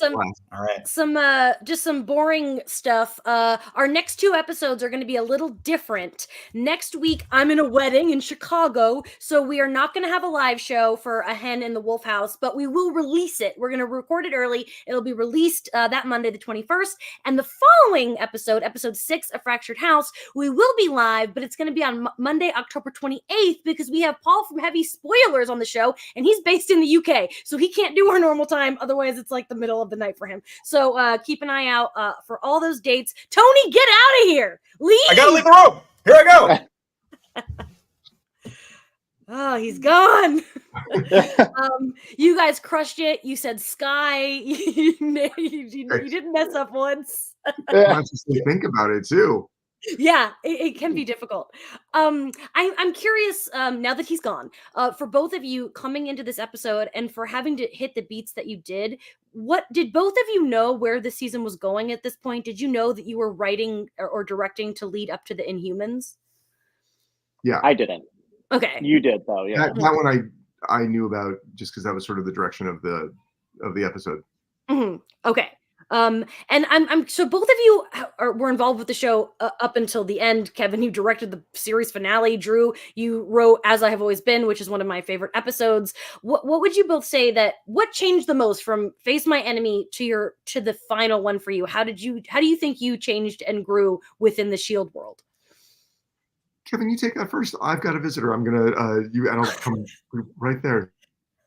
some boring stuff. Our next 2 episodes are going to be a little different. Next week, I'm in a wedding in Chicago, so we are not going to have a live show for A Hen in the Wolf House, but we will release it. We're going to record it early. It'll be released that Monday, the 21st. And the following episode 6, A Fractured House, we will be live, but it's going to be on Monday, October 28th, because we have Paul from Heavy Spoilers on the show, and he's based in the UK, so he can't do our normal time. Otherwise, it's like the middle of the night for him. So keep an eye out for all those dates. Tony, get out of here. Leave. I gotta leave the room. Here I go. Oh, he's gone. You guys crushed it. You said sky. You didn't mess up once. I just think about it too. Yeah, it can be difficult. I'm curious, now that he's gone, for both of you coming into this episode and for having to hit the beats that you did, what did both of you know where the season was going at this point? Did you know that you were writing or directing to lead up to the Inhumans? Yeah, I didn't. Okay, you did though. Yeah, that one I knew about just because that was sort of the direction of the episode. Mm-hmm. Okay. And I'm so both of you were involved with the show up until the end. Kevin, you directed the series finale. Drew, you wrote As I Have Always Been, which is one of my favorite episodes. What would you both say what changed the most from Face My Enemy to the final one for you? How do you think you changed and grew within the S.H.I.E.L.D. world? Kevin, you take that first. I've got a visitor. I'm gonna and I'll come right there.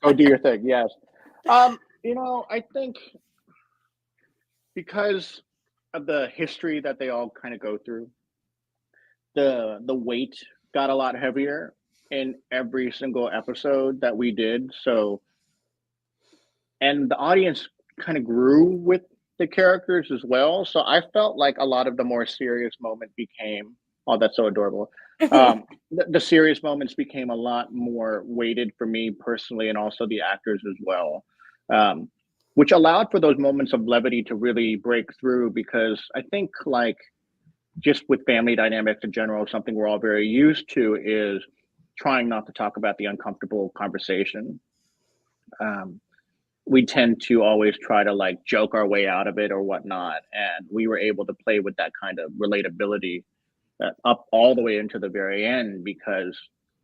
Oh, do your thing. Yes. I think because of the history that they all kind of go through, the weight got a lot heavier in every single episode that we did. So, and the audience kind of grew with the characters as well. So I felt like a lot of the more serious moment became, oh, that's so adorable. The serious moments became a lot more weighted for me personally, and also the actors as well. Which allowed for those moments of levity to really break through, because I think, like, just with family dynamics in general, something we're all very used to is trying not to talk about the uncomfortable conversation. We tend to always try to like joke our way out of it or whatnot. And we were able to play with that kind of relatability up all the way into the very end, because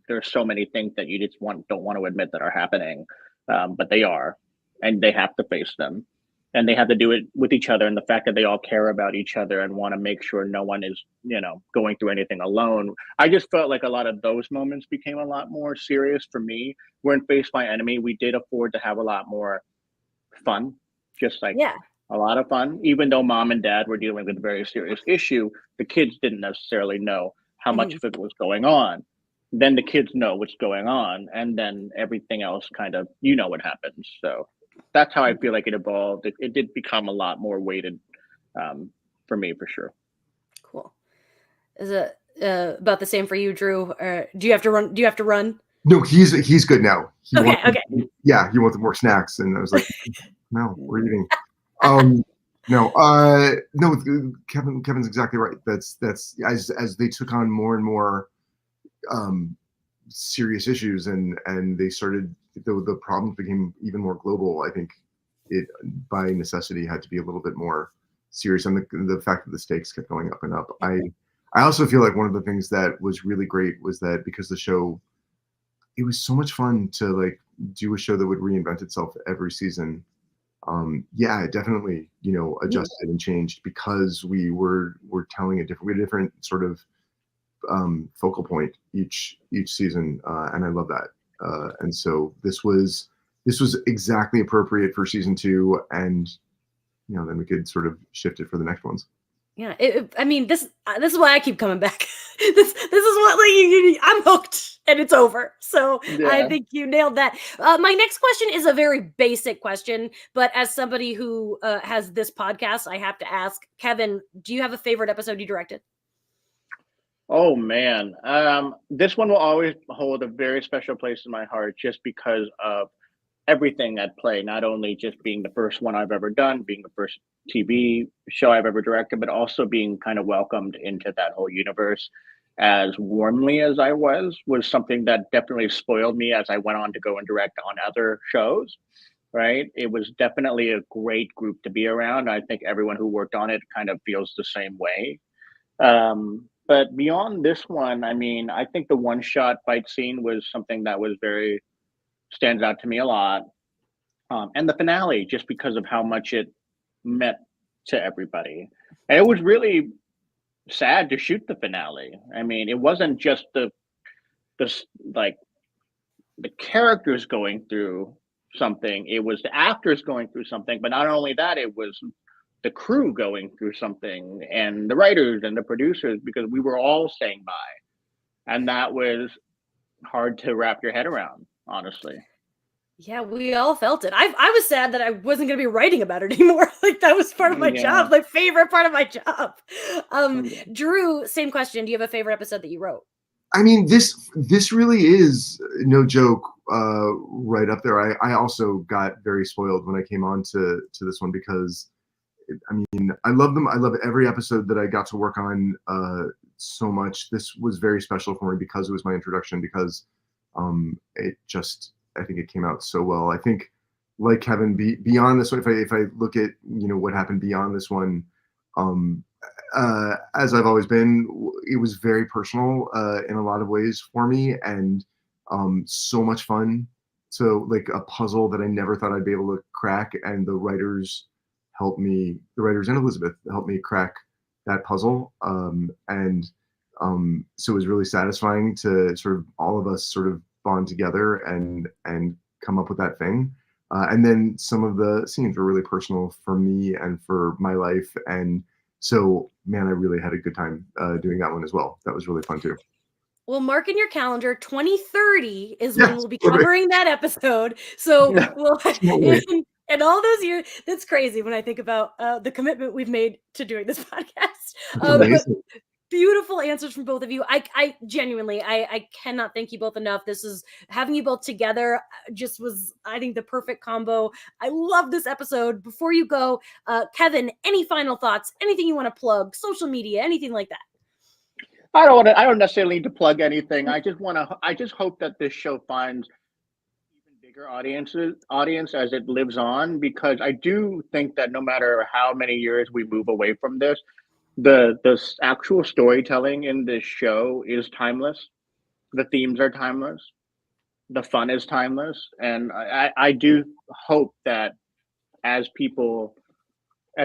there's so many things that you just don't want to admit that are happening, but they are. And they have to face them, and they have to do it with each other. And the fact that they all care about each other and want to make sure no one is, going through anything alone. I just felt like a lot of those moments became a lot more serious for me. Where in Face My Enemy, we did afford to have a lot more fun just like Yeah. a lot of fun. Even though mom and dad were dealing with a very serious issue, the kids didn't necessarily know how much of it was going on. Then the kids know what's going on, and then everything else kind of, what happens. So that's how I feel like it evolved. It did become a lot more weighted for me, for sure. Cool. Is it about the same for you, Drew? Do you have to run? Do you have to run? No, he's good now. Okay. Yeah, he wanted more snacks, and I was like, no, we're eating. No, Kevin's exactly right. That's as they took on more and more serious issues, and they started, the problems became even more global. I think it, by necessity, had to be a little bit more serious, and the fact that the stakes kept going up and up. I also feel like one of the things that was really great was that, because the show, it was so much fun to like do a show that would reinvent itself every season. It definitely, adjusted and changed, because we were telling we had a different sort of focal point each season, and I love that. And so this was exactly appropriate for season 2, and then we could sort of shift it for the next ones. Yeah, I mean, this is why I keep coming back. this is what, like, I'm hooked and it's over. So Yeah. I think you nailed that. My next question is a very basic question, but as somebody who has this podcast, I have to ask, Kevin, do you have a favorite episode you directed? Oh man, this one will always hold a very special place in my heart, just because of everything at play. Not only just being the first one I've ever done, being the first TV show I've ever directed, but also being kind of welcomed into that whole universe as warmly as I was something that definitely spoiled me as I went on to go and direct on other shows. Right? It was definitely a great group to be around. I think everyone who worked on it kind of feels the same way. But beyond this one, I mean, I think the one shot fight scene was something that was stands out to me a lot. And the finale, just because of how much it meant to everybody. And it was really sad to shoot the finale. I mean, it wasn't just the like the characters going through something, it was the actors going through something, but not only that, it was the crew going through something, and the writers and the producers, because we were all saying bye. And that was hard to wrap your head around, honestly. Yeah, we all felt it. I was sad that I wasn't going to be writing about it anymore. Like, that was part of my job, my favorite part of my job. Drew, same question. Do you have a favorite episode that you wrote? I mean, this really is, no joke, right up there. I also got very spoiled when I came on to this one, because I mean, I love them. I love every episode that I got to work on so much. This was very special for me because it was my introduction, because it just, I think it came out so well. I think, like Kevin, beyond this one, if I look at, what happened beyond this one, as I've always been, it was very personal in a lot of ways for me, and so much fun. So, like, a puzzle that I never thought I'd be able to crack, and the writers and Elizabeth helped me crack that puzzle. So it was really satisfying to sort of all of us sort of bond together and come up with that thing. And then some of the scenes were really personal for me and for my life. And so, man, I really had a good time doing that one as well. That was really fun too. Well, mark in your calendar, 2030 is when we'll be covering that episode. So we'll in all those years, that's crazy when I think about the commitment we've made to doing this podcast. Beautiful answers from both of you. I genuinely, I cannot thank you both enough. This is, having you both together just was, I think, the perfect combo. I love this episode. Before you go, Kevin, any final thoughts? Anything you want to plug? Social media, anything like that? I don't necessarily need to plug anything. I just hope that this show finds even bigger audience as it lives on, because I do think that no matter how many years we move away from this, the actual storytelling in this show is timeless. The themes are timeless. The fun is timeless. And I do hope that as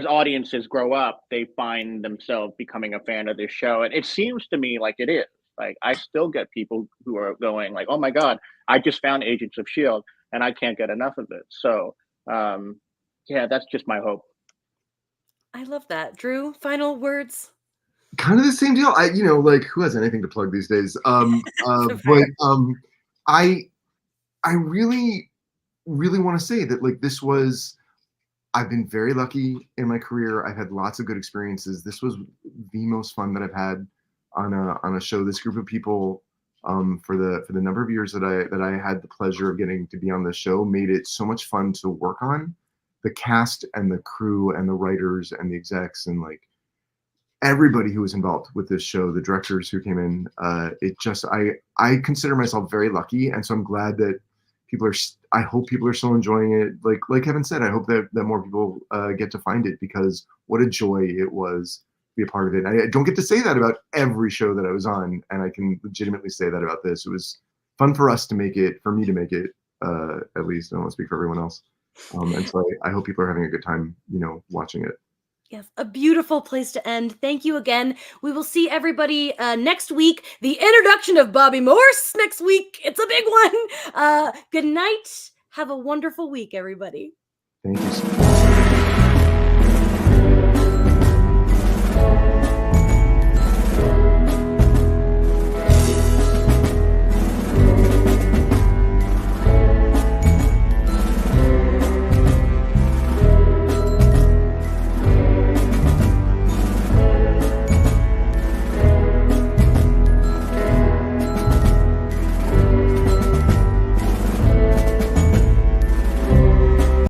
audiences grow up, they find themselves becoming a fan of this show. And it seems to me like it is. Like, I still get people who are going like, oh my God, I just found Agents of S.H.I.E.L.D. and I can't get enough of it. So yeah, that's just my hope. I love that. Drew, final words? Kind of the same deal. Like who has anything to plug these days? Fair. I really, really want to say that like I've been very lucky in my career. I've had lots of good experiences. This was the most fun that I've had on a show. This group of people, for the number of years that I had the pleasure of getting to be on the show, made it so much fun to work on. The cast and the crew and the writers and the execs and like everybody who was involved with this show, the directors who came in, I consider myself very lucky, and so I'm glad that I hope people are still enjoying it. Like Kevin said, I hope that more people get to find it, because what a joy it was to be a part of it. I don't get to say that about every show that I was on, and I can legitimately say that about this. It was fun for us to make it, for me to make it, at least. I don't want to speak for everyone else. And so I hope people are having a good time, watching it. Yes, a beautiful place to end. Thank you again. We will see everybody next week. The introduction of Bobby Morse next week. It's a big one. Good night. Have a wonderful week, everybody. Thank you so much.